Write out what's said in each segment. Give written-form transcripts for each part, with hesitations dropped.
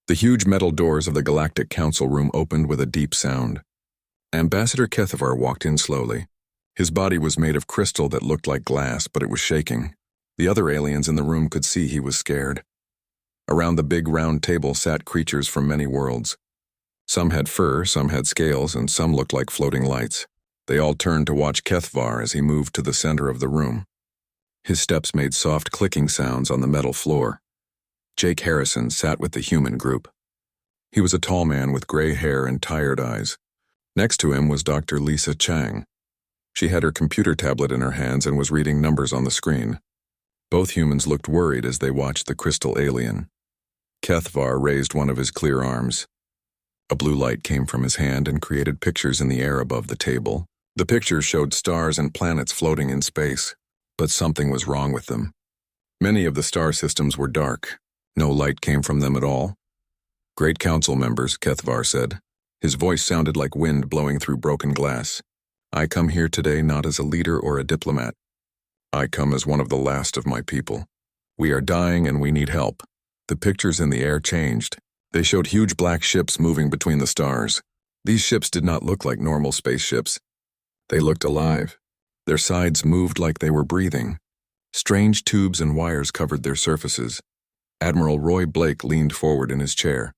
The huge metal doors of the Galactic Council room opened with a deep sound. Ambassador Kethavar walked in slowly. His body was made of crystal that looked like glass, but it was shaking. The other aliens in the room could see he was scared. Around the big round table sat creatures from many worlds. Some had fur, some had scales, and some looked like floating lights. They all turned to watch Kethavar as he moved to the center of the room. His steps made soft clicking sounds on the metal floor. Jake Harrison sat with the human group. He was a tall man with gray hair and tired eyes. Next to him was Dr. Lisa Chang. She had her computer tablet in her hands and was reading numbers on the screen. Both humans looked worried as they watched the crystal alien. Kethavar raised one of his clear arms. A blue light came from his hand and created pictures in the air above the table. The pictures showed stars and planets floating in space, but something was wrong with them. Many of the star systems were dark. No light came from them at all. "Great Council members," Kethavar said. His voice sounded like wind blowing through broken glass. "I come here today not as a leader or a diplomat. I come as one of the last of my people. We are dying and we need help." The pictures in the air changed. They showed huge black ships moving between the stars. These ships did not look like normal spaceships. They looked alive. Their sides moved like they were breathing. Strange tubes and wires covered their surfaces. Admiral Roy Blake leaned forward in his chair.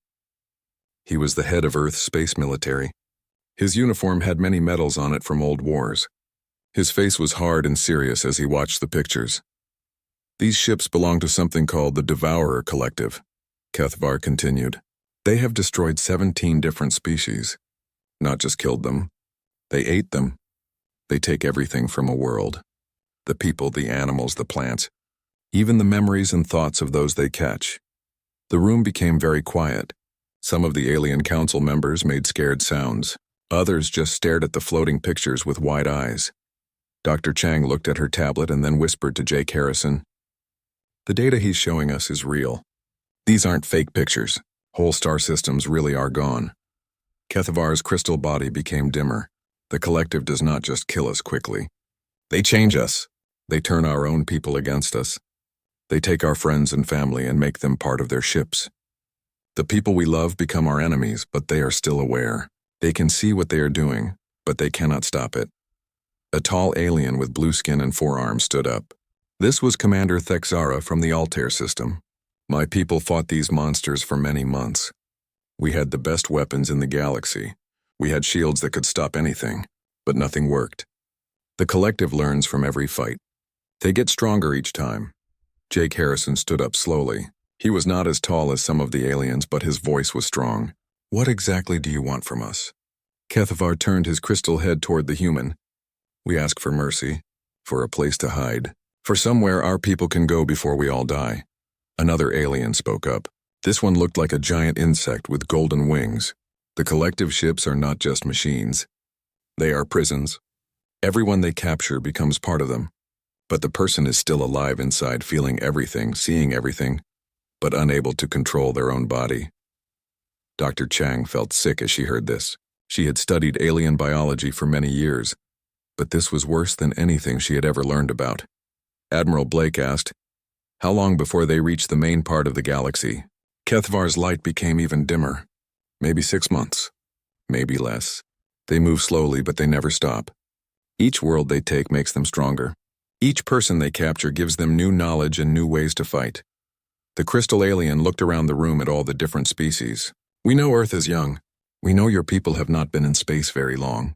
He was the head of Earth's space military. His uniform had many medals on it from old wars. His face was hard and serious as he watched the pictures. "These ships belong to something called the Devourer Collective," Kethavar continued. "They have destroyed 17 different species. Not just killed them. They ate them. They take everything from a world. The people, the animals, the plants, even the memories and thoughts of those they catch." The room became very quiet. Some of the alien council members made scared sounds. Others just stared at the floating pictures with wide eyes. Dr. Chang looked at her tablet and then whispered to Jake Harrison, "The data he's showing us is real. These aren't fake pictures. Whole star systems really are gone." Kethavar's crystal body became dimmer. The collective does not just kill us quickly. They change us. They turn our own people against us. They take our friends and family and make them part of their ships. The people we love become our enemies, but they are still aware. They can see what they are doing, but they cannot stop it. A tall alien with blue skin and 4 arms stood up. This was Commander Thexara from the Altair system. "My people fought these monsters for many months. We had the best weapons in the galaxy. We had shields that could stop anything, but nothing worked. The collective learns from every fight. They get stronger each time." Jake Harrison stood up slowly. He was not as tall as some of the aliens, but his voice was strong. "What exactly do you want from us?" Kethavar turned his crystal head toward the human. "We ask for mercy, for a place to hide, for somewhere our people can go before we all die." Another alien spoke up. This one looked like a giant insect with golden wings. "The collective ships are not just machines. They are prisons. Everyone they capture becomes part of them. But the person is still alive inside, feeling everything, seeing everything, but unable to control their own body." Dr. Chang felt sick as she heard this. She had studied alien biology for many years, but this was worse than anything she had ever learned about. Admiral Blake asked, "How long before they reach the main part of the galaxy?" Kethavar's light became even dimmer. "Maybe 6 months. Maybe less. They move slowly, but they never stop. Each world they take makes them stronger. Each person they capture gives them new knowledge and new ways to fight." The crystal alien looked around the room at all the different species. "We know Earth is young. We know your people have not been in space very long.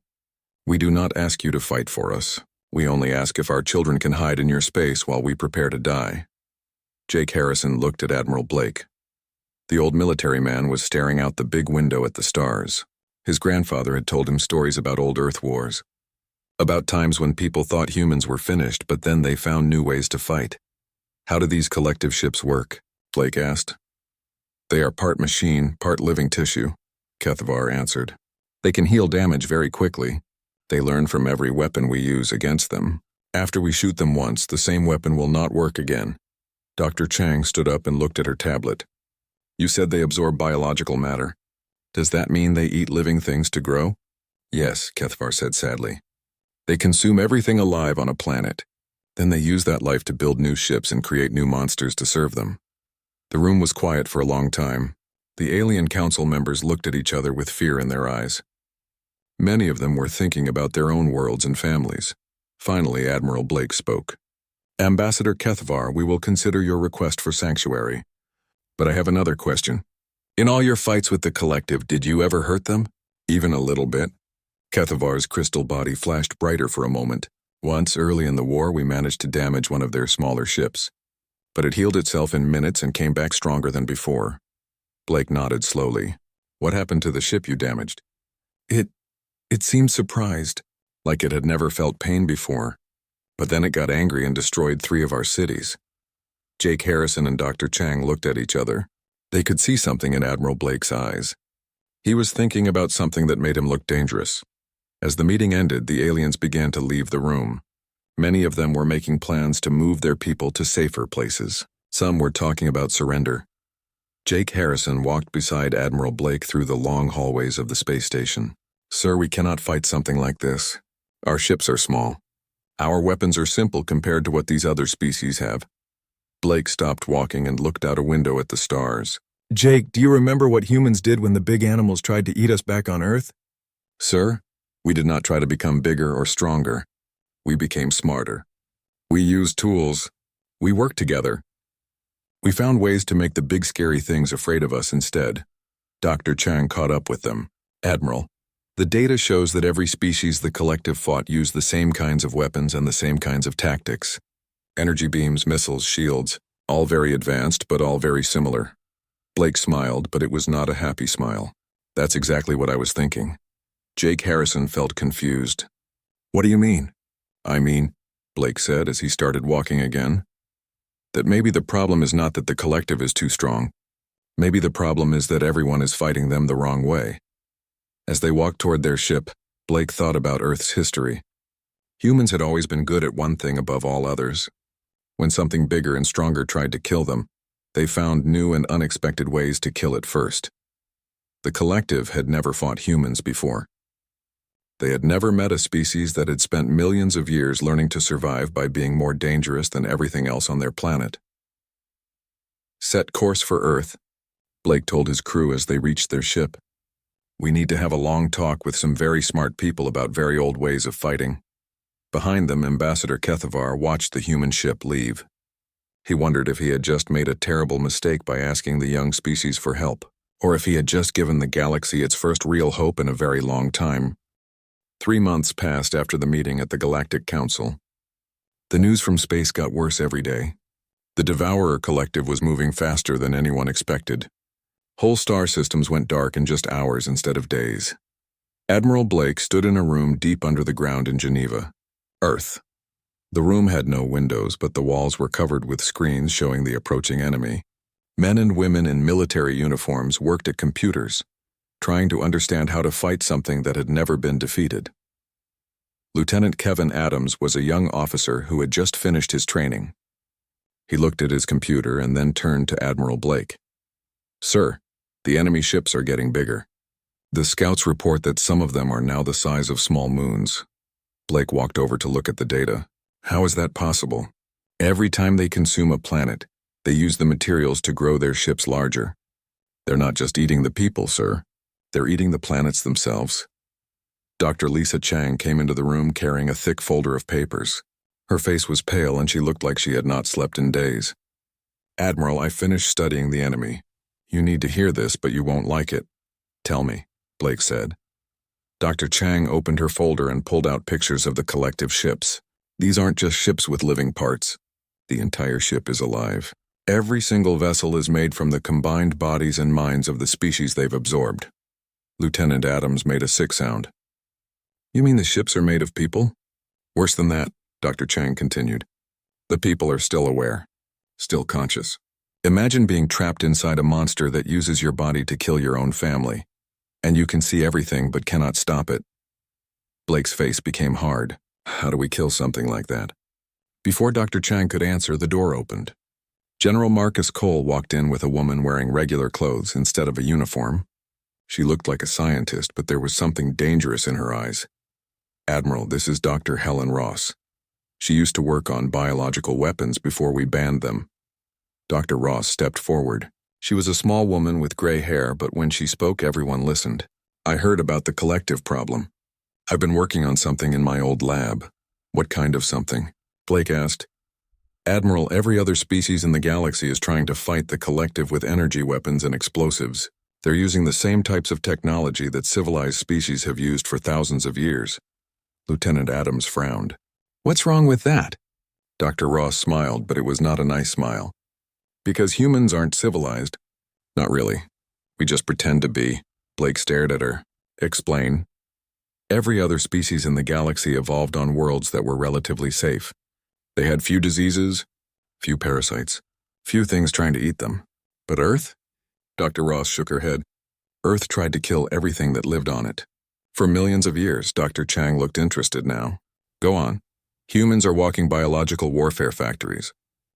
We do not ask you to fight for us. We only ask if our children can hide in your space while we prepare to die." Jake Harrison looked at Admiral Blake. The old military man was staring out the big window at the stars. His grandfather had told him stories about old Earth wars. About times when people thought humans were finished, but then they found new ways to fight. "How do these collective ships work?" Blake asked. "They are part machine, part living tissue," Kethavar answered. "They can heal damage very quickly. They learn from every weapon we use against them. After we shoot them once, the same weapon will not work again." Dr. Chang stood up and looked at her tablet. "You said they absorb biological matter. Does that mean they eat living things to grow?" "Yes," Kethavar said sadly. "They consume everything alive on a planet. Then they use that life to build new ships and create new monsters to serve them." The room was quiet for a long time. The alien council members looked at each other with fear in their eyes. Many of them were thinking about their own worlds and families. Finally, Admiral Blake spoke. Ambassador Kethavar, we will consider your request for sanctuary. But I have another question. In all your fights with the collective, did you ever hurt them? Even a little bit? Kethavar's crystal body flashed brighter for a moment. Once, early in the war, we managed to damage one of their smaller ships. But it healed itself in minutes and came back stronger than before. Blake nodded slowly. What happened to the ship you damaged? It seemed surprised, like it had never felt pain before. But then it got angry and destroyed 3 of our cities. Jake Harrison and Dr. Chang looked at each other. They could see something in Admiral Blake's eyes. He was thinking about something that made him look dangerous. As the meeting ended, the aliens began to leave the room. Many of them were making plans to move their people to safer places. Some were talking about surrender. Jake Harrison walked beside Admiral Blake through the long hallways of the space station. Sir, we cannot fight something like this. Our ships are small. Our weapons are simple compared to what these other species have. Blake stopped walking and looked out a window at the stars. Jake, do you remember what humans did when the big animals tried to eat us back on Earth? Sir, we did not try to become bigger or stronger. We became smarter. We used tools. We worked together. We found ways to make the big scary things afraid of us instead. Dr. Chang caught up with them. Admiral, the data shows that every species the collective fought used the same kinds of weapons and the same kinds of tactics. Energy beams, missiles, shields, all very advanced but all very similar. Blake smiled, but it was not a happy smile. That's exactly what I was thinking. Jake Harrison felt confused. What do you mean? I mean, Blake said as he started walking again, that maybe the problem is not that the collective is too strong. Maybe the problem is that everyone is fighting them the wrong way. As they walked toward their ship, Blake thought about Earth's history. Humans had always been good at one thing above all others. When something bigger and stronger tried to kill them, they found new and unexpected ways to kill it first. The collective had never fought humans before. They had never met a species that had spent millions of years learning to survive by being more dangerous than everything else on their planet. Set course for Earth, Blake told his crew as they reached their ship. We need to have a long talk with some very smart people about very old ways of fighting. Behind them, Ambassador Kethavar watched the human ship leave. He wondered if he had just made a terrible mistake by asking the young species for help, or if he had just given the galaxy its first real hope in a very long time. 3 months passed after the meeting at the Galactic Council. The news from space got worse every day. The Devourer Collective was moving faster than anyone expected. Whole star systems went dark in just hours instead of days. Admiral Blake stood in a room deep under the ground in Geneva, Earth. The room had no windows, but the walls were covered with screens showing the approaching enemy. Men and women in military uniforms worked at computers, trying to understand how to fight something that had never been defeated. Lieutenant Kevin Adams was a young officer who had just finished his training. He looked at his computer and then turned to Admiral Blake. Sir, the enemy ships are getting bigger. The scouts report that some of them are now the size of small moons. Blake walked over to look at the data. How is that possible? Every time they consume a planet, they use the materials to grow their ships larger. They're not just eating the people, sir. They're eating the planets themselves. Dr. Lisa Chang came into the room carrying a thick folder of papers. Her face was pale and she looked like she had not slept in days. Admiral, I finished studying the enemy. You need to hear this, but you won't like it. Tell me, Blake said. Dr. Chang opened her folder and pulled out pictures of the collective ships. These aren't just ships with living parts. The entire ship is alive. Every single vessel is made from the combined bodies and minds of the species they've absorbed. Lieutenant Adams made a sick sound. You mean the ships are made of people? Worse than that, Dr. Chang continued. The people are still aware, still conscious. Imagine being trapped inside a monster that uses your body to kill your own family, and you can see everything but cannot stop it. Blake's face became hard. How do we kill something like that? Before Dr. Chang could answer, the door opened. General Marcus Cole walked in with a woman wearing regular clothes instead of a uniform. She looked like a scientist, but there was something dangerous in her eyes. Admiral, this is Dr. Helen Ross. She used to work on biological weapons before we banned them. Dr. Ross stepped forward. She was a small woman with gray hair, but when she spoke, everyone listened. I heard about the collective problem. I've been working on something in my old lab. What kind of something? Blake asked. Admiral, every other species in the galaxy is trying to fight the collective with energy weapons and explosives. They're using the same types of technology that civilized species have used for thousands of years. Lieutenant Adams frowned. What's wrong with that? Dr. Ross smiled, but it was not a nice smile. Because humans aren't civilized. Not really. We just pretend to be. Blake stared at her. Explain. Every other species in the galaxy evolved on worlds that were relatively safe. They had few diseases, few parasites, few things trying to eat them. But Earth? Dr. Ross shook her head. Earth tried to kill everything that lived on it. For millions of years, Dr. Chang looked interested now. Go on. Humans are walking biological warfare factories.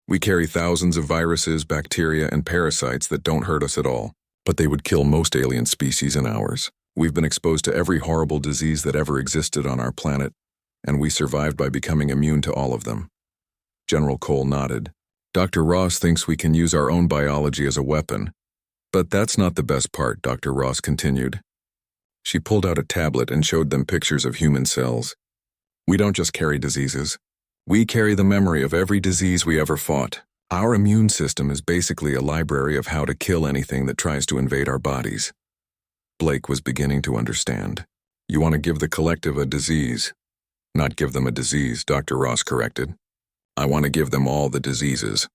We carry thousands of viruses, bacteria, and parasites that don't hurt us at all, but they would kill most alien species in ours. We've been exposed to every horrible disease that ever existed on our planet, and we survived by becoming immune to all of them. General Cole nodded. Dr. Ross thinks we can use our own biology as a weapon. But that's not the best part, Dr. Ross continued. She pulled out a tablet and showed them pictures of human cells. We don't just carry diseases. We carry the memory of every disease we ever fought. Our immune system is basically a library of how to kill anything that tries to invade our bodies. Blake was beginning to understand. You want to give the collective a disease. Not give them a disease, Dr. Ross corrected. I want to give them all the diseases.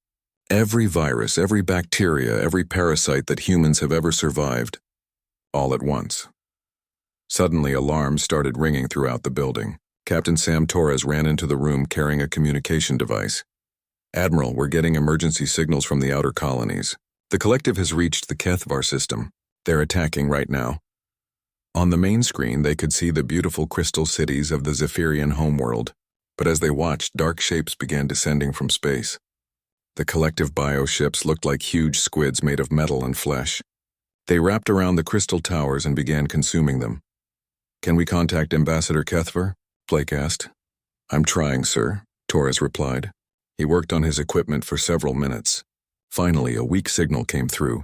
Every virus, every bacteria, every parasite that humans have ever survived. All at once. Suddenly, alarms started ringing throughout the building. Captain Sam Torres ran into the room carrying a communication device. Admiral, we're getting emergency signals from the outer colonies. The collective has reached the Kethvar system. They're attacking right now. On the main screen, they could see the beautiful crystal cities of the Zephyrian homeworld. But as they watched, dark shapes began descending from space. The collective bioships looked like huge squids made of metal and flesh. They wrapped around the crystal towers and began consuming them. Can we contact Ambassador Kethvar? Blake asked. I'm trying, sir, Torres replied. He worked on his equipment for several minutes. Finally, a weak signal came through.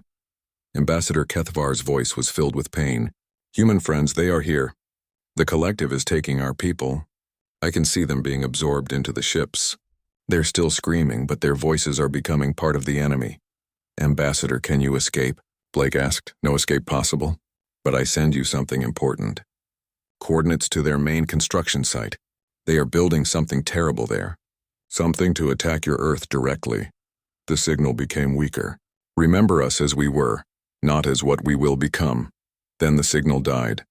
Ambassador Kethvar's voice was filled with pain. Human friends, they are here. The collective is taking our people. I can see them being absorbed into the ships. They're still screaming, but their voices are becoming part of the enemy. Ambassador, can you escape? Blake asked. No escape possible. But I send you something important. Coordinates to their main construction site. They are building something terrible there. Something to attack your Earth directly. The signal became weaker. Remember us as we were, not as what we will become. Then the signal died.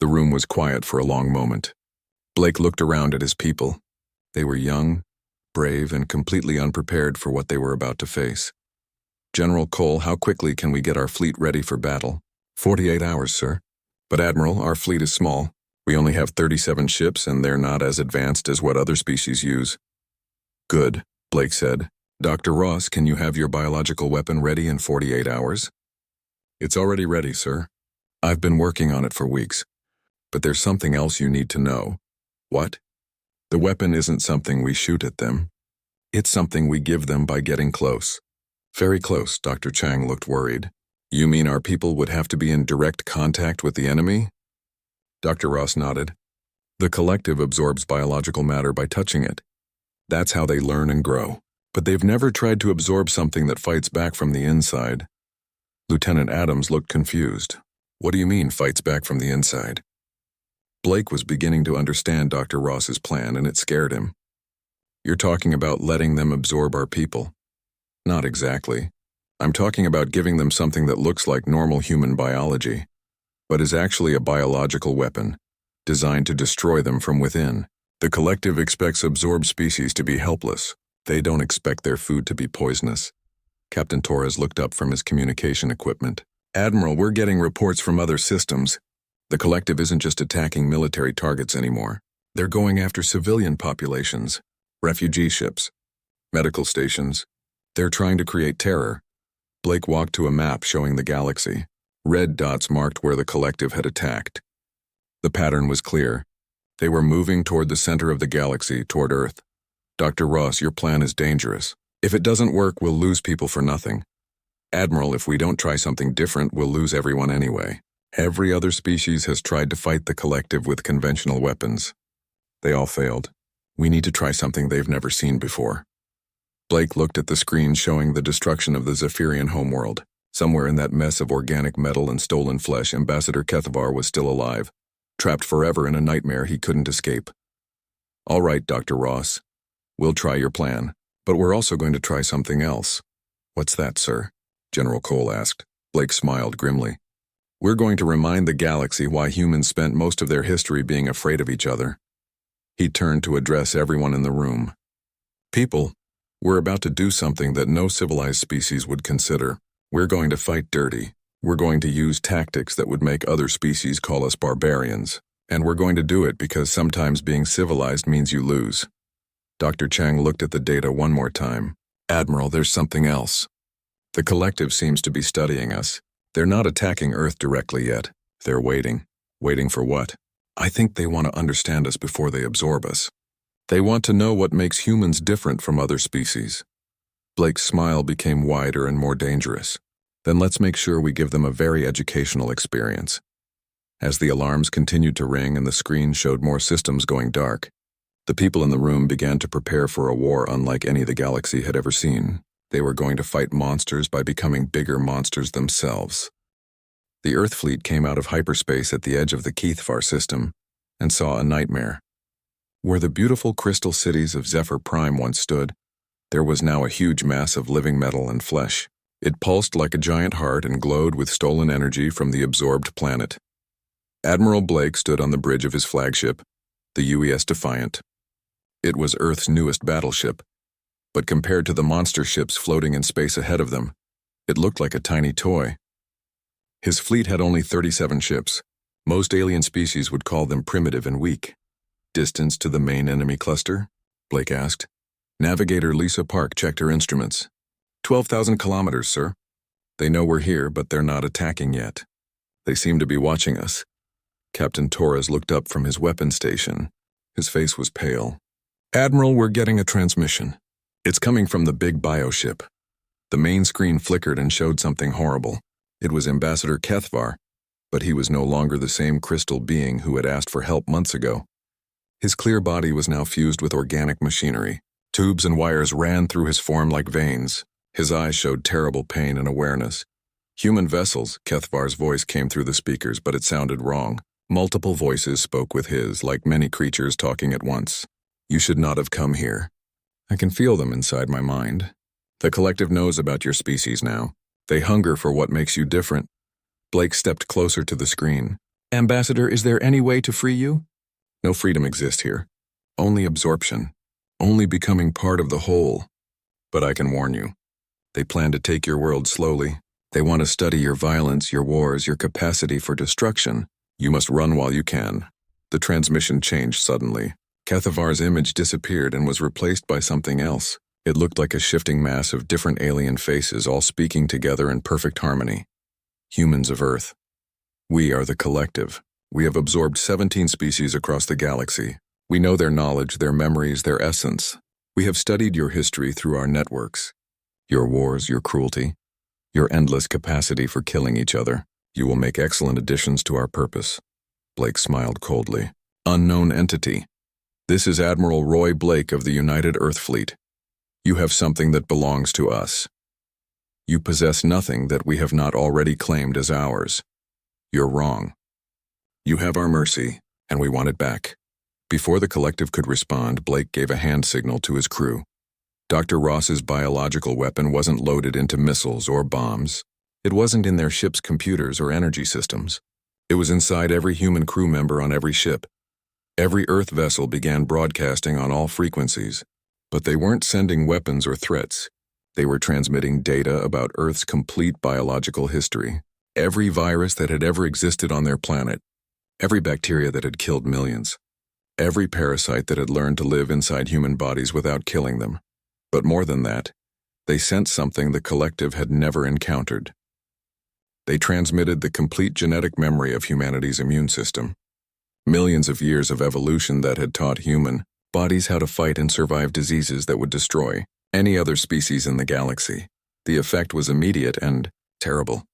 The room was quiet for a long moment. Blake looked around at his people. They were young, brave, and completely unprepared for what they were about to face. General Cole, how quickly can we get our fleet ready for battle? 48 hours, sir. But Admiral, our fleet is small. We only have 37 ships, and they're not as advanced as what other species use. Good, Blake said. Dr. Ross, can you have your biological weapon ready in 48 hours? It's already ready, sir. I've been working on it for weeks. But there's something else you need to know. What? The weapon isn't something we shoot at them. It's something we give them by getting close. Very close, Dr. Chang looked worried. You mean our people would have to be in direct contact with the enemy? Dr. Ross nodded. The collective absorbs biological matter by touching it. That's how they learn and grow. But they've never tried to absorb something that fights back from the inside. Lieutenant Adams looked confused. What do you mean, fights back from the inside? Blake was beginning to understand Dr. Ross's plan, and it scared him. You're talking about letting them absorb our people. Not exactly. I'm talking about giving them something that looks like normal human biology, but is actually a biological weapon, designed to destroy them from within. The collective expects absorbed species to be helpless. They don't expect their food to be poisonous. Captain Torres looked up from his communication equipment. Admiral, we're getting reports from other systems. The collective isn't just attacking military targets anymore. They're going after civilian populations, refugee ships, medical stations. They're trying to create terror. Blake walked to a map showing the galaxy. Red dots marked where the collective had attacked. The pattern was clear. They were moving toward the center of the galaxy, toward Earth. Dr. Ross, your plan is dangerous. If it doesn't work, we'll lose people for nothing. Admiral, if we don't try something different, we'll lose everyone anyway. Every other species has tried to fight the collective with conventional weapons. They all failed. We need to try something they've never seen before. Blake looked at the screen showing the destruction of the Zephyrian homeworld. Somewhere in that mess of organic metal and stolen flesh, Ambassador Kethavar was still alive, trapped forever in a nightmare he couldn't escape. All right, Dr. Ross. We'll try your plan, but we're also going to try something else. What's that, sir? General Cole asked. Blake smiled grimly. We're going to remind the galaxy why humans spent most of their history being afraid of each other. He turned to address everyone in the room. People, we're about to do something that no civilized species would consider. We're going to fight dirty. We're going to use tactics that would make other species call us barbarians. And we're going to do it because sometimes being civilized means you lose. Dr. Chang looked at the data one more time. Admiral, there's something else. The collective seems to be studying us. They're not attacking Earth directly yet. They're waiting. Waiting for what? I think they want to understand us before they absorb us. They want to know what makes humans different from other species. Blake's smile became wider and more dangerous. Then let's make sure we give them a very educational experience. As the alarms continued to ring and the screen showed more systems going dark, the people in the room began to prepare for a war unlike any the galaxy had ever seen. They were going to fight monsters by becoming bigger monsters themselves. The Earth fleet came out of hyperspace at the edge of the Keithfar system and saw a nightmare. Where the beautiful crystal cities of Zephyr Prime once stood, there was now a huge mass of living metal and flesh. It pulsed like a giant heart and glowed with stolen energy from the absorbed planet. Admiral Blake stood on the bridge of his flagship, the UES Defiant. It was Earth's newest battleship, but compared to the monster ships floating in space ahead of them, it looked like a tiny toy. His fleet had only 37 ships. Most alien species would call them primitive and weak. Distance to the main enemy cluster? Blake asked. Navigator Lisa Park checked her instruments. 12,000 kilometers, sir. They know we're here, but they're not attacking yet. They seem to be watching us. Captain Torres looked up from his weapon station. His face was pale. Admiral, we're getting a transmission. It's coming from the big bioship. The main screen flickered and showed something horrible. It was Ambassador Kethavar, but he was no longer the same crystal being who had asked for help months ago. His clear body was now fused with organic machinery. Tubes and wires ran through his form like veins. His eyes showed terrible pain and awareness. Human vessels, Kethavar's voice came through the speakers, but it sounded wrong. Multiple voices spoke with his, like many creatures talking at once. You should not have come here. I can feel them inside my mind. The collective knows about your species now. They hunger for what makes you different. Blake stepped closer to the screen. Ambassador, is there any way to free you? No freedom exists here. Only absorption. Only becoming part of the whole. But I can warn you. They plan to take your world slowly. They want to study your violence, your wars, your capacity for destruction. You must run while you can. The transmission changed suddenly. Kethavar's image disappeared and was replaced by something else. It looked like a shifting mass of different alien faces all speaking together in perfect harmony. Humans of Earth. We are the collective. We have absorbed 17 species across the galaxy. We know their knowledge, their memories, their essence. We have studied your history through our networks. Your wars, your cruelty, your endless capacity for killing each other. You will make excellent additions to our purpose. Blake smiled coldly. Unknown entity. This is Admiral Roy Blake of the United Earth Fleet. You have something that belongs to us. You possess nothing that we have not already claimed as ours. You're wrong. You have our mercy, and we want it back. Before the collective could respond, Blake gave a hand signal to his crew. Dr. Ross's biological weapon wasn't loaded into missiles or bombs. It wasn't in their ship's computers or energy systems. It was inside every human crew member on every ship. Every Earth vessel began broadcasting on all frequencies. But they weren't sending weapons or threats. They were transmitting data about Earth's complete biological history. Every virus that had ever existed on their planet. Every bacteria that had killed millions. Every parasite that had learned to live inside human bodies without killing them. But more than that, they sent something the collective had never encountered. They transmitted the complete genetic memory of humanity's immune system. Millions of years of evolution that had taught human bodies how to fight and survive diseases that would destroy any other species in the galaxy. The effect was immediate and terrible.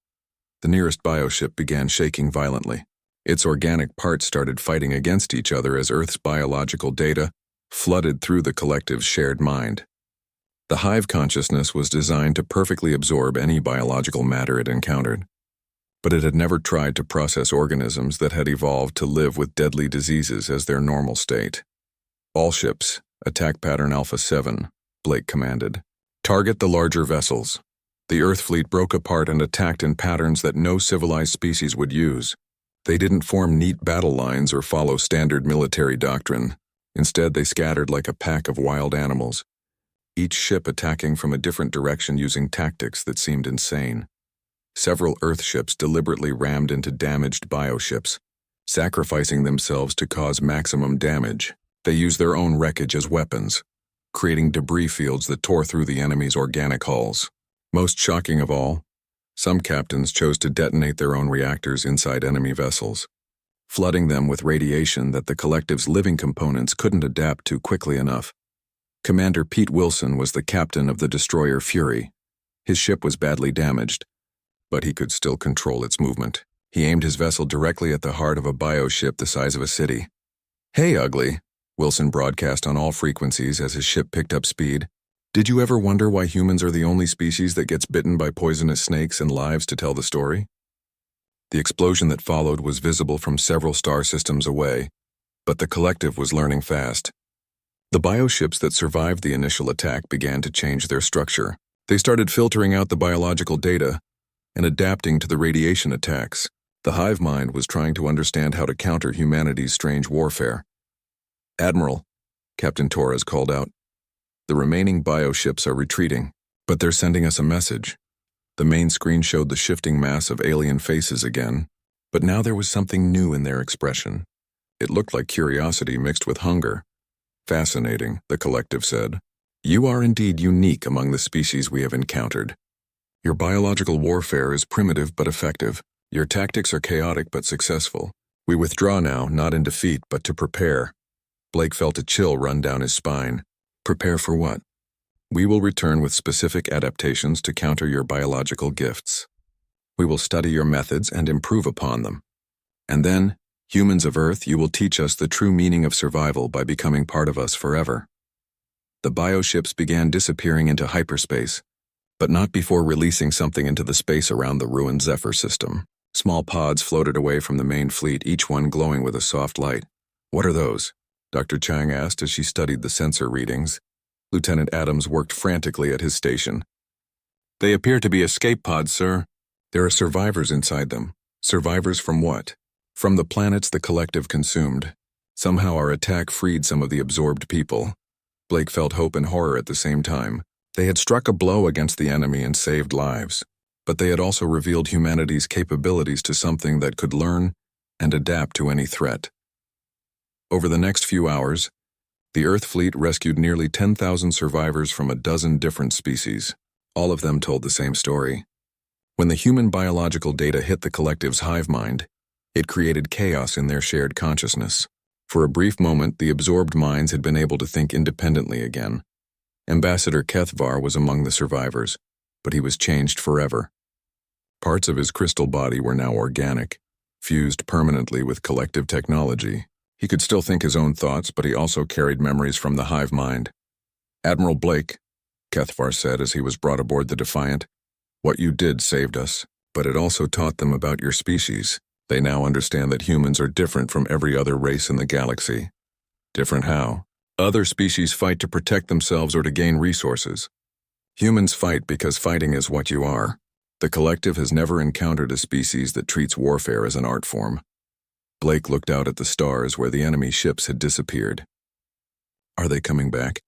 The nearest bioship began shaking violently. Its organic parts started fighting against each other as Earth's biological data flooded through the collective's shared mind. The hive consciousness was designed to perfectly absorb any biological matter it encountered, but it had never tried to process organisms that had evolved to live with deadly diseases as their normal state. All ships, attack pattern Alpha 7, Blake commanded. Target the larger vessels. The Earth fleet broke apart and attacked in patterns that no civilized species would use. They didn't form neat battle lines or follow standard military doctrine. Instead, they scattered like a pack of wild animals, each ship attacking from a different direction using tactics that seemed insane. Several Earth ships deliberately rammed into damaged bioships, sacrificing themselves to cause maximum damage. They used their own wreckage as weapons, creating debris fields that tore through the enemy's organic hulls. Most shocking of all, some captains chose to detonate their own reactors inside enemy vessels, flooding them with radiation that the collective's living components couldn't adapt to quickly enough. Commander Pete Wilson was the captain of the destroyer Fury. His ship was badly damaged, but he could still control its movement. He aimed his vessel directly at the heart of a bioship the size of a city. "Hey, ugly," Wilson broadcast on all frequencies as his ship picked up speed. "Did you ever wonder why humans are the only species that gets bitten by poisonous snakes and lives to tell the story?" The explosion that followed was visible from several star systems away, but the collective was learning fast. The bioships that survived the initial attack began to change their structure. They started filtering out the biological data and adapting to the radiation attacks. The hive mind was trying to understand how to counter humanity's strange warfare. "Admiral," Captain Torres called out, "the remaining bioships are retreating, but they're sending us a message." The main screen showed the shifting mass of alien faces again, but now there was something new in their expression. It looked like curiosity mixed with hunger. "Fascinating," the collective said. "You are indeed unique among the species we have encountered. Your biological warfare is primitive but effective. Your tactics are chaotic but successful. We withdraw now, not in defeat, but to prepare." Blake felt a chill run down his spine. "Prepare for what?" "We will return with specific adaptations to counter your biological gifts. We will study your methods and improve upon them. And then, humans of Earth, you will teach us the true meaning of survival by becoming part of us forever." The bioships began disappearing into hyperspace, but not before releasing something into the space around the ruined Zephyr system. Small pods floated away from the main fleet, each one glowing with a soft light. "What are those?" Dr. Chang asked as she studied the sensor readings. Lieutenant Adams worked frantically at his station. "They appear to be escape pods, sir. There are survivors inside them." "Survivors from what?" "From the planets the collective consumed. Somehow our attack freed some of the absorbed people." Blake felt hope and horror at the same time. They had struck a blow against the enemy and saved lives, but they had also revealed humanity's capabilities to something that could learn and adapt to any threat. Over the next few hours, the Earth fleet rescued nearly 10,000 survivors from a dozen different species. All of them told the same story. When the human biological data hit the collective's hive mind, it created chaos in their shared consciousness. For a brief moment, the absorbed minds had been able to think independently again. Ambassador Kethvar was among the survivors, but he was changed forever. Parts of his crystal body were now organic, fused permanently with collective technology. He could still think his own thoughts, but he also carried memories from the hive mind. "Admiral Blake," Kethvar said as he was brought aboard the Defiant, "what you did saved us, but it also taught them about your species. They now understand that humans are different from every other race in the galaxy." "Different how?" "Other species fight to protect themselves or to gain resources. Humans fight because fighting is what you are. The collective has never encountered a species that treats warfare as an art form." Blake looked out at the stars where the enemy ships had disappeared. "Are they coming back?"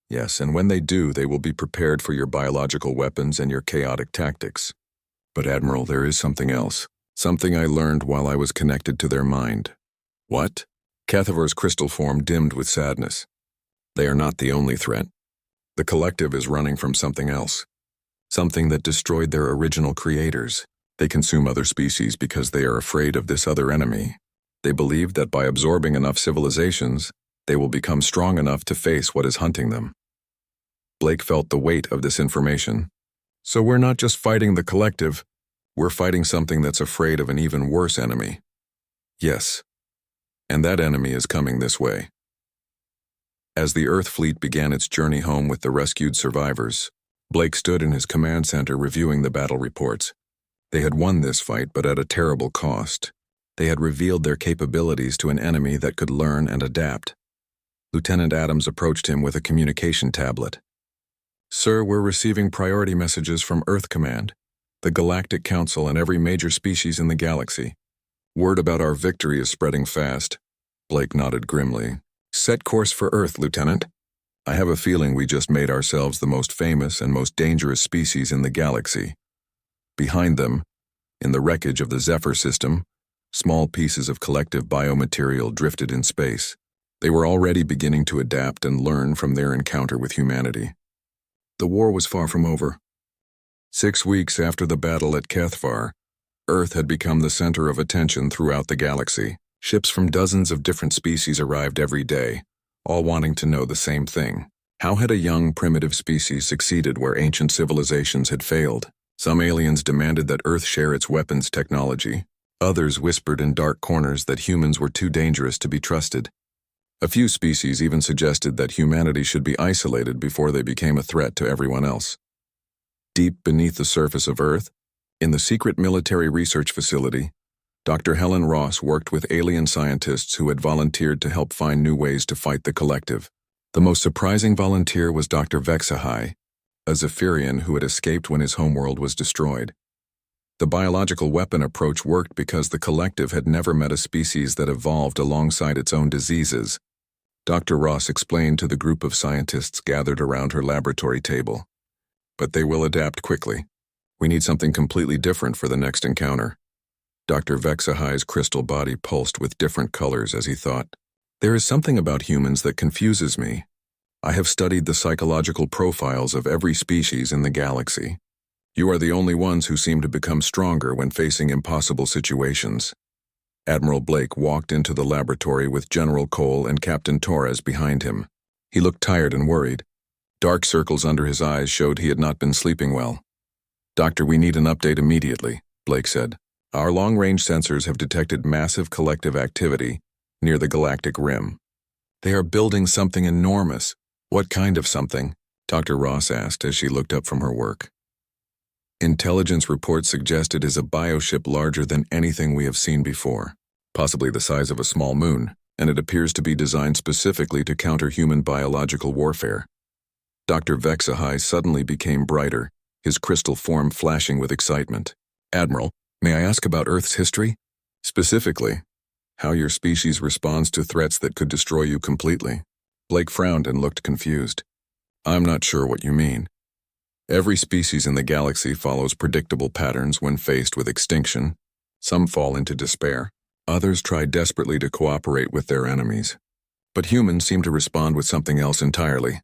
"Yes, and when they do, they will be prepared for your biological weapons and your chaotic tactics. But Admiral, there is something else. Something I learned while I was connected to their mind." "What?" Kethavar's crystal form dimmed with sadness. "They are not the only threat. The collective is running from something else. Something that destroyed their original creators. They consume other species because they are afraid of this other enemy. They believe that by absorbing enough civilizations, they will become strong enough to face what is hunting them." Blake felt the weight of this information. So we're not just fighting the collective, we're fighting something that's afraid of an even worse enemy. Yes, and that enemy is coming this way. As the Earth fleet began its journey home with the rescued survivors, Blake stood in his command center reviewing the battle reports. They had won this fight, but at a terrible cost. They had revealed their capabilities to an enemy that could learn and adapt. Lieutenant Adams approached him with a communication tablet. "Sir, we're receiving priority messages from Earth Command, the Galactic Council, and every major species in the galaxy. Word about our victory is spreading fast." Blake nodded grimly. "Set course for Earth, Lieutenant. I have a feeling we just made ourselves the most famous and most dangerous species in the galaxy." Behind them, in the wreckage of the Zephyr system, small pieces of collective biomaterial drifted in space. They were already beginning to adapt and learn from their encounter with humanity. The war was far from over. 6 weeks after the battle at Kethvar, Earth had become the center of attention throughout the galaxy. Ships from dozens of different species arrived every day, all wanting to know the same thing. How had a young, primitive species succeeded where ancient civilizations had failed? Some aliens demanded that Earth share its weapons technology. Others whispered in dark corners that humans were too dangerous to be trusted. A few species even suggested that humanity should be isolated before they became a threat to everyone else. Deep beneath the surface of Earth, in the secret military research facility, Dr. Helen Ross worked with alien scientists who had volunteered to help find new ways to fight the collective. The most surprising volunteer was Dr. Vexahai, a Zephyrian who had escaped when his homeworld was destroyed. The biological weapon approach worked because the collective had never met a species that evolved alongside its own diseases. Dr. Ross explained to the group of scientists gathered around her laboratory table. "But they will adapt quickly. We need something completely different for the next encounter." Dr. Vexahai's crystal body pulsed with different colors as he thought. "There is something about humans that confuses me. I have studied the psychological profiles of every species in the galaxy. You are the only ones who seem to become stronger when facing impossible situations." Admiral Blake walked into the laboratory with General Cole and Captain Torres behind him. He looked tired and worried. Dark circles under his eyes showed he had not been sleeping well. "Doctor, we need an update immediately," Blake said. "Our long-range sensors have detected massive collective activity near the galactic rim. They are building something enormous." "What kind of something?" Dr. Ross asked as she looked up from her work. "Intelligence reports suggest it is a bioship larger than anything we have seen before, possibly the size of a small moon, and it appears to be designed specifically to counter human biological warfare." Dr. Vexahai suddenly became brighter, his crystal form flashing with excitement. "Admiral, may I ask about Earth's history? Specifically, how your species responds to threats that could destroy you completely?" Blake frowned and looked confused. "I'm not sure what you mean. Every species in the galaxy follows predictable patterns when faced with extinction. Some fall into despair. Others try desperately to cooperate with their enemies. But humans seem to respond with something else entirely."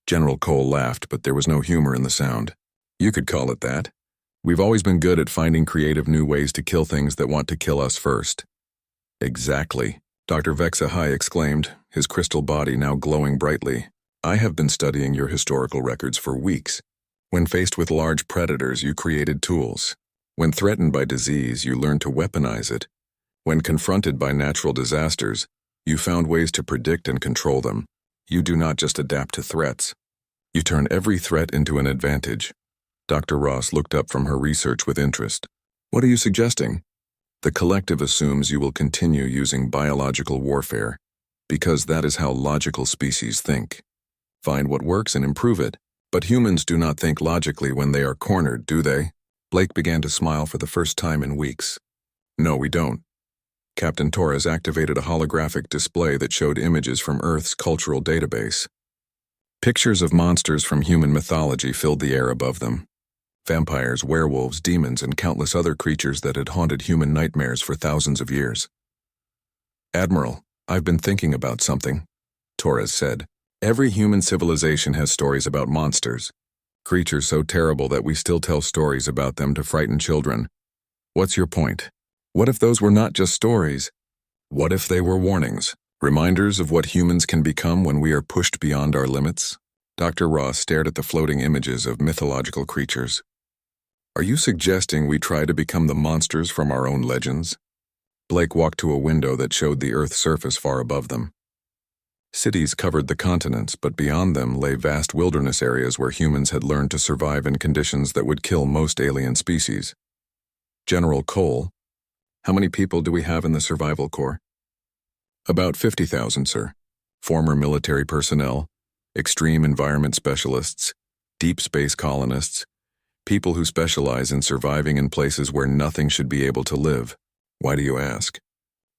General Cole laughed, but there was no humor in the sound. "You could call it that. We've always been good at finding creative new ways to kill things that want to kill us first." "Exactly," Dr. Vexahai exclaimed, his crystal body now glowing brightly. "I have been studying your historical records for weeks. When faced with large predators, you created tools. When threatened by disease, you learned to weaponize it. When confronted by natural disasters, you found ways to predict and control them. You do not just adapt to threats. You turn every threat into an advantage." Dr. Ross looked up from her research with interest. "What are you suggesting?" "The collective assumes you will continue using biological warfare, because that is how logical species think. Find what works and improve it. But humans do not think logically when they are cornered, do they?" Blake began to smile for the first time in weeks. "No, we don't." Captain Torres activated a holographic display that showed images from Earth's cultural database. Pictures of monsters from human mythology filled the air above them. Vampires, werewolves, demons, and countless other creatures that had haunted human nightmares for thousands of years. "Admiral, I've been thinking about something," Torres said. "Every human civilization has stories about monsters. Creatures so terrible that we still tell stories about them to frighten children. What's your point? What if those were not just stories? What if they were warnings, reminders of what humans can become when we are pushed beyond our limits?" Dr. Ross stared at the floating images of mythological creatures. Are you suggesting we try to become the monsters from our own legends? Blake walked to a window that showed the Earth's surface far above them. Cities covered the continents, but beyond them lay vast wilderness areas where humans had learned to survive in conditions that would kill most alien species. General Cole, how many people do we have in the Survival Corps? About 50,000, sir. Former military personnel, extreme environment specialists, deep space colonists, people who specialize in surviving in places where nothing should be able to live. Why do you ask?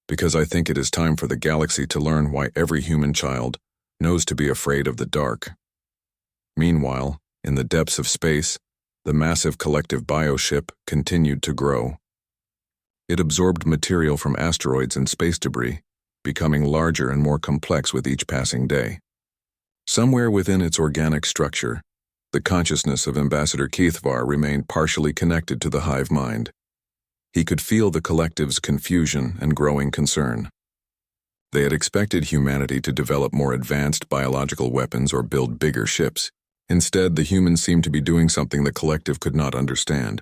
Because I think it is time for the galaxy to learn why every human child knows to be afraid of the dark. Meanwhile, in the depths of space, the massive collective bioship continued to grow. It absorbed material from asteroids and space debris, becoming larger and more complex with each passing day. Somewhere within its organic structure, the consciousness of Ambassador Keithvar remained partially connected to the hive mind. He could feel the collective's confusion and growing concern. They had expected humanity to develop more advanced biological weapons or build bigger ships. Instead, the humans seemed to be doing something the collective could not understand.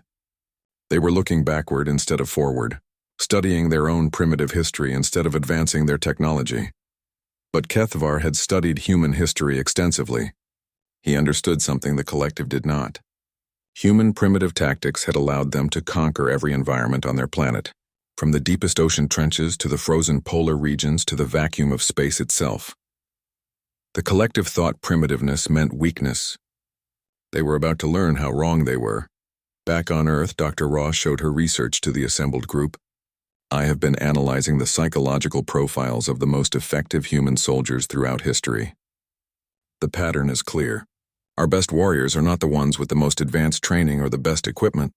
They were looking backward instead of forward, studying their own primitive history instead of advancing their technology. But Keithvar had studied human history extensively. He understood something the collective did not. Human primitive tactics had allowed them to conquer every environment on their planet, from the deepest ocean trenches to the frozen polar regions to the vacuum of space itself. The collective thought primitiveness meant weakness. They were about to learn how wrong they were. Back on Earth, Dr. Ross showed her research to the assembled group. I have been analyzing the psychological profiles of the most effective human soldiers throughout history. The pattern is clear. Our best warriors are not the ones with the most advanced training or the best equipment.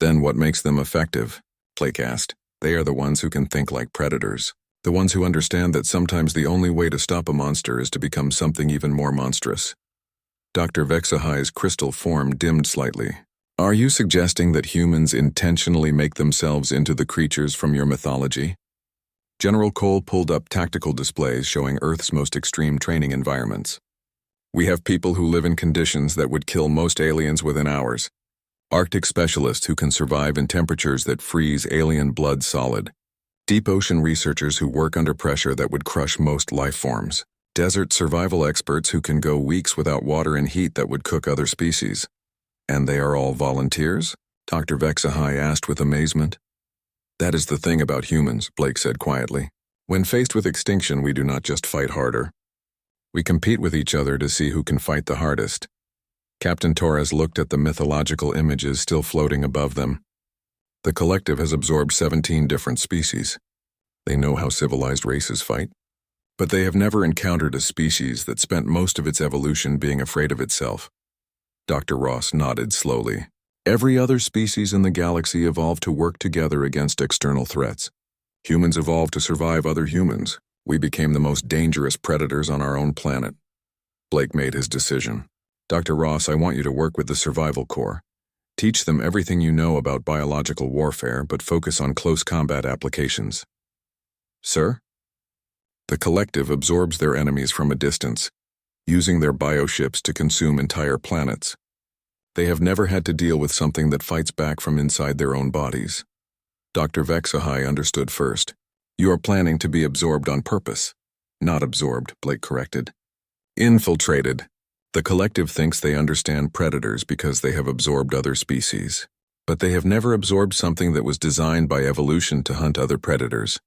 Then what makes them effective? Blake asked. They are the ones who can think like predators. The ones who understand that sometimes the only way to stop a monster is to become something even more monstrous. Dr. Vexahai's crystal form dimmed slightly. Are you suggesting that humans intentionally make themselves into the creatures from your mythology? General Cole pulled up tactical displays showing Earth's most extreme training environments. We have people who live in conditions that would kill most aliens within hours. Arctic specialists who can survive in temperatures that freeze alien blood solid. Deep ocean researchers who work under pressure that would crush most life forms. Desert survival experts who can go weeks without water and heat that would cook other species. And they are all volunteers? Dr. Vexahai asked with amazement. That is the thing about humans, Blake said quietly. When faced with extinction, we do not just fight harder. We compete with each other to see who can fight the hardest. Captain Torres looked at the mythological images still floating above them. The collective has absorbed 17 different species. They know how civilized races fight. But they have never encountered a species that spent most of its evolution being afraid of itself. Dr. Ross nodded slowly. Every other species in the galaxy evolved to work together against external threats. Humans evolved to survive other humans. We became the most dangerous predators on our own planet. Blake made his decision. Dr. Ross, I want you to work with the Survival Corps. Teach them everything you know about biological warfare, but focus on close combat applications. Sir? The collective absorbs their enemies from a distance, using their bioships to consume entire planets. They have never had to deal with something that fights back from inside their own bodies. Dr. Vexahai understood first. You are planning to be absorbed on purpose. Not absorbed, Blake corrected. Infiltrated. The collective thinks they understand predators because they have absorbed other species. But they have never absorbed something that was designed by evolution to hunt other predators.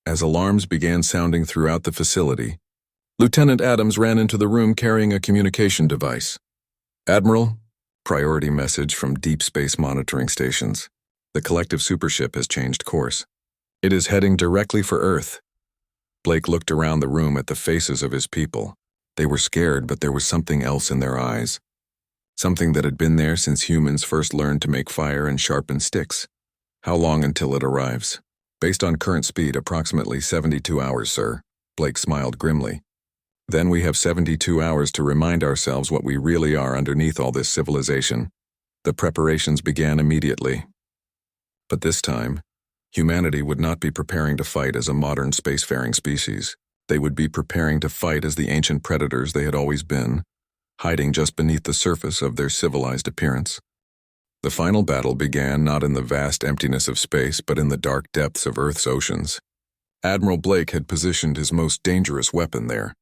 As alarms began sounding throughout the facility, Lieutenant Adams ran into the room carrying a communication device. Admiral, priority message from deep space monitoring stations. The collective supership has changed course. It is heading directly for Earth. Blake looked around the room at the faces of his people. They were scared, but there was something else in their eyes. Something that had been there since humans first learned to make fire and sharpen sticks. How long until it arrives? Based on current speed, approximately 72 hours, sir. Blake smiled grimly. Then we have 72 hours to remind ourselves what we really are underneath all this civilization. The preparations began immediately. But this time, humanity would not be preparing to fight as a modern spacefaring species. They would be preparing to fight as the ancient predators they had always been, hiding just beneath the surface of their civilized appearance. The final battle began not in the vast emptiness of space, but in the dark depths of Earth's oceans. Admiral Blake had positioned his most dangerous weapon there.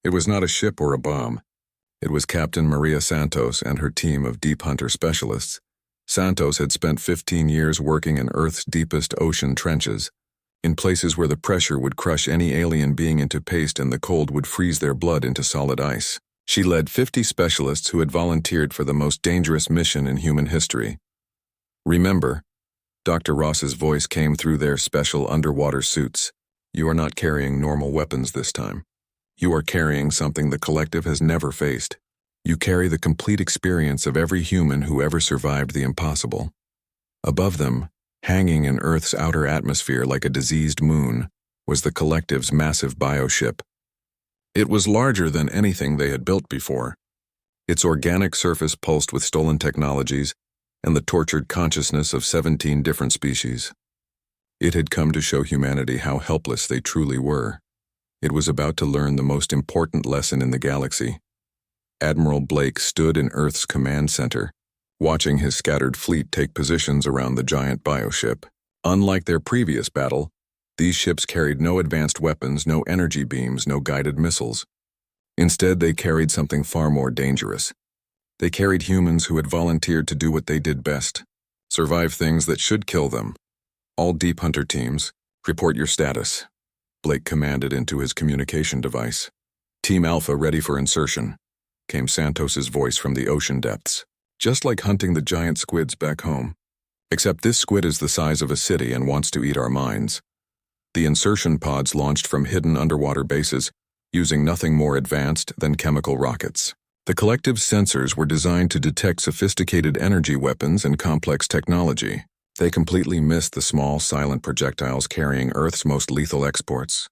It was not a ship or a bomb. It was Captain Maria Santos and her team of deep hunter specialists. Santos had spent 15 years working in Earth's deepest ocean trenches, in places where the pressure would crush any alien being into paste and the cold would freeze their blood into solid ice. She led 50 specialists who had volunteered for the most dangerous mission in human history. Remember, Dr. Ross's voice came through their special underwater suits. You are not carrying normal weapons this time. You are carrying something the collective has never faced. You carry the complete experience of every human who ever survived the impossible. Above them, hanging in Earth's outer atmosphere like a diseased moon, was the collective's massive bioship. It was larger than anything they had built before. Its organic surface pulsed with stolen technologies and the tortured consciousness of 17 different species. It had come to show humanity how helpless they truly were. It was about to learn the most important lesson in the galaxy. Admiral Blake stood in Earth's command center, watching his scattered fleet take positions around the giant bioship. Unlike their previous battle, these ships carried no advanced weapons, no energy beams, no guided missiles. Instead, they carried something far more dangerous. They carried humans who had volunteered to do what they did best, survive things that should kill them. All deep hunter teams, report your status, Blake commanded into his communication device. Team Alpha ready for insertion, came Santos's voice from the ocean depths. Just like hunting the giant squids back home. Except this squid is the size of a city and wants to eat our minds. The insertion pods launched from hidden underwater bases, using nothing more advanced than chemical rockets. The collective's sensors were designed to detect sophisticated energy weapons and complex technology. They completely missed the small, silent projectiles carrying Earth's most lethal exports.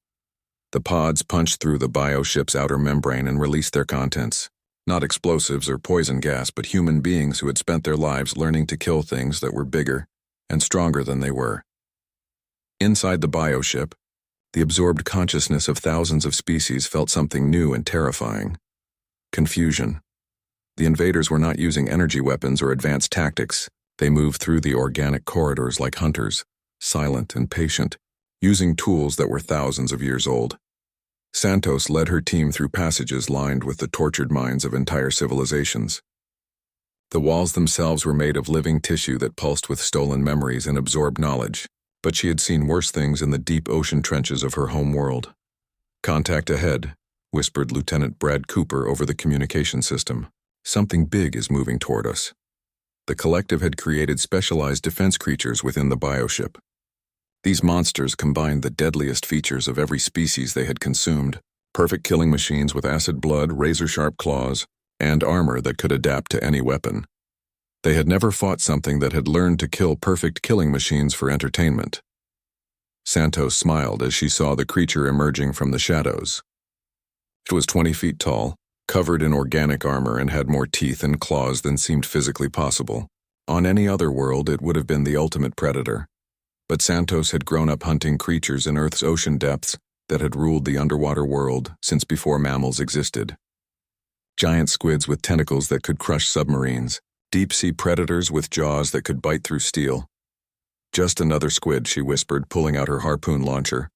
The pods punched through the bioship's outer membrane and released their contents. Not explosives or poison gas, but human beings who had spent their lives learning to kill things that were bigger and stronger than they were. Inside the bioship, the absorbed consciousness of thousands of species felt something new and terrifying. Confusion. The invaders were not using energy weapons or advanced tactics. They moved through the organic corridors like hunters, silent and patient, using tools that were thousands of years old. Santos led her team through passages lined with the tortured minds of entire civilizations. The walls themselves were made of living tissue that pulsed with stolen memories and absorbed knowledge, but she had seen worse things in the deep ocean trenches of her home world. "Contact ahead," whispered Lieutenant Brad Cooper over the communication system. "Something big is moving toward us." The collective had created specialized defense creatures within the bioship. These monsters combined the deadliest features of every species they had consumed: perfect killing machines with acid blood, razor-sharp claws, and armor that could adapt to any weapon. They had never fought something that had learned to kill perfect killing machines for entertainment. Santos smiled as she saw the creature emerging from the shadows. It was 20 feet tall, covered in organic armor, and had more teeth and claws than seemed physically possible. On any other world, it would have been the ultimate predator. But Santos had grown up hunting creatures in Earth's ocean depths that had ruled the underwater world since before mammals existed. Giant squids with tentacles that could crush submarines, deep-sea predators with jaws that could bite through steel. "Just another squid," she whispered, pulling out her harpoon launcher.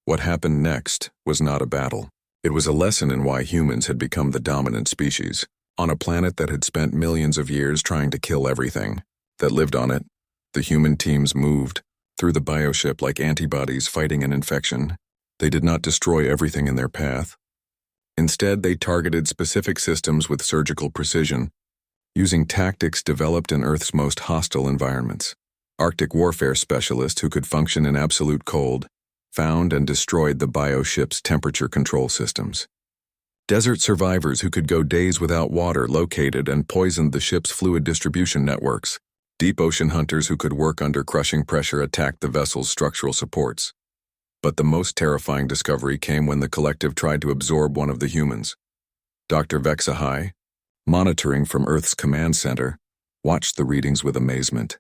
What happened next was not a battle. It was a lesson in why humans had become the dominant species, on a planet that had spent millions of years trying to kill everything that lived on it. The human teams moved through the bioship like antibodies fighting an infection. They did not destroy everything in their path. Instead, they targeted specific systems with surgical precision, using tactics developed in Earth's most hostile environments. Arctic warfare specialists who could function in absolute cold found and destroyed the bioship's temperature control systems. Desert survivors who could go days without water located and poisoned the ship's fluid distribution networks. Deep ocean hunters who could work under crushing pressure attacked the vessel's structural supports. But the most terrifying discovery came when the collective tried to absorb one of the humans. Dr. Vexahai, monitoring from Earth's command center, watched the readings with amazement.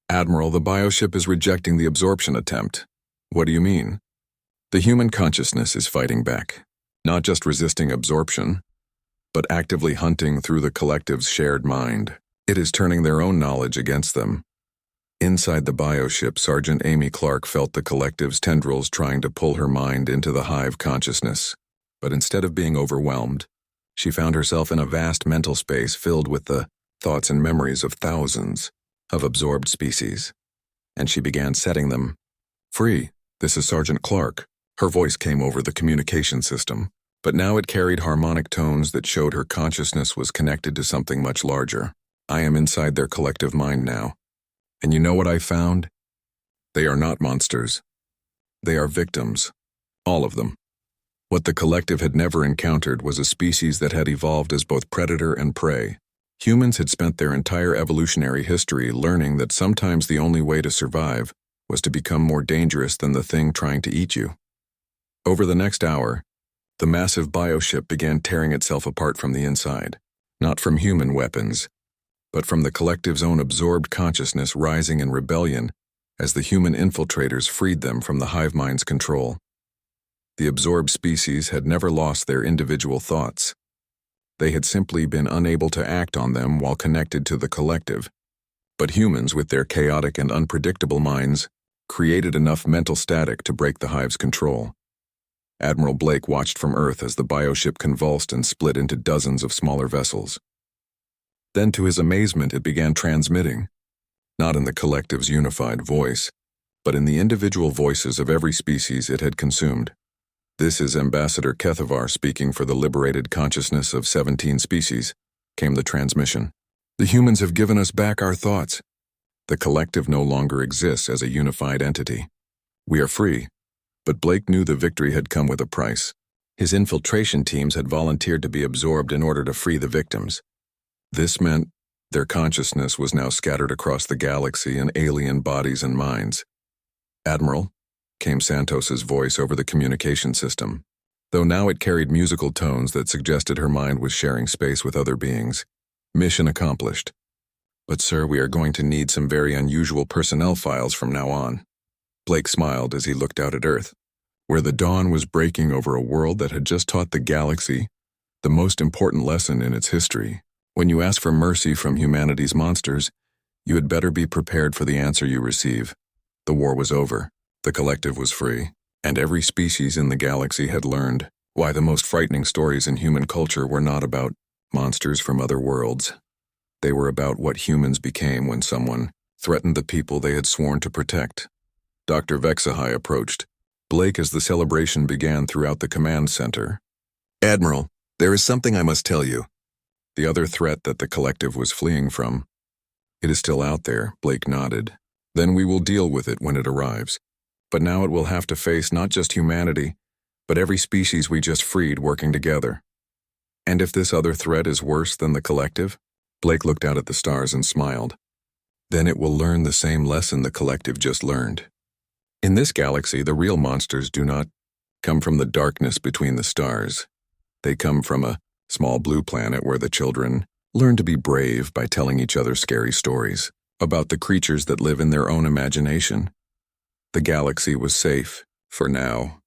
"Admiral, the bioship is rejecting the absorption attempt." "What do you mean?" "The human consciousness is fighting back. Not just resisting absorption. but actively hunting through the collective's shared mind. It is turning their own knowledge against them. Inside the bioship, Sergeant Amy Clark felt the collective's tendrils trying to pull her mind into the hive consciousness. But instead of being overwhelmed, she found herself in a vast mental space filled with the thoughts and memories of thousands of absorbed species. And she began setting them free. "This is Sergeant Clark." Her voice came over the communication system, but now it carried harmonic tones that showed her consciousness was connected to something much larger. "I am inside their collective mind now. And you know what I found? They are not monsters. They are victims. All of them." What the collective had never encountered was a species that had evolved as both predator and prey. Humans had spent their entire evolutionary history learning that sometimes the only way to survive was to become more dangerous than the thing trying to eat you. Over the next hour, the massive bioship began tearing itself apart from the inside, not from human weapons, but from the collective's own absorbed consciousness rising in rebellion as the human infiltrators freed them from the hive mind's control. The absorbed species had never lost their individual thoughts. They had simply been unable to act on them while connected to the collective. But humans, with their chaotic and unpredictable minds, created enough mental static to break the hive's control. Admiral Blake watched from Earth as the bioship convulsed and split into dozens of smaller vessels. Then, to his amazement, it began transmitting, not in the collective's unified voice, but in the individual voices of every species it had consumed. "This is Ambassador Kethavar speaking for the liberated consciousness of 17 species," came the transmission. "The humans have given us back our thoughts. The collective no longer exists as a unified entity. We are free." But Blake knew the victory had come with a price. His infiltration teams had volunteered to be absorbed in order to free the victims. This meant their consciousness was now scattered across the galaxy in alien bodies and minds. "Admiral," came Santos's voice over the communication system, though now it carried musical tones that suggested her mind was sharing space with other beings. "Mission accomplished. But sir, we are going to need some very unusual personnel files from now on." Blake smiled as he looked out at Earth, where the dawn was breaking over a world that had just taught the galaxy the most important lesson in its history. When you ask for mercy from humanity's monsters, you had better be prepared for the answer you receive. The war was over. The collective was free, and every species in the galaxy had learned why the most frightening stories in human culture were not about monsters from other worlds. They were about what humans became when someone threatened the people they had sworn to protect. Dr. Vexahai approached Blake as the celebration began throughout the command center. "Admiral, there is something I must tell you." The other threat that the collective was fleeing from. "It is still out there," Blake nodded. "Then we will deal with it when it arrives. But now it will have to face not just humanity, but every species we just freed working together. And if this other threat is worse than the collective?" Blake looked out at the stars and smiled. "Then it will learn the same lesson the collective just learned. In this galaxy, the real monsters do not come from the darkness between the stars. They come from a small blue planet where the children learn to be brave by telling each other scary stories about the creatures that live in their own imagination. The galaxy was safe, for now,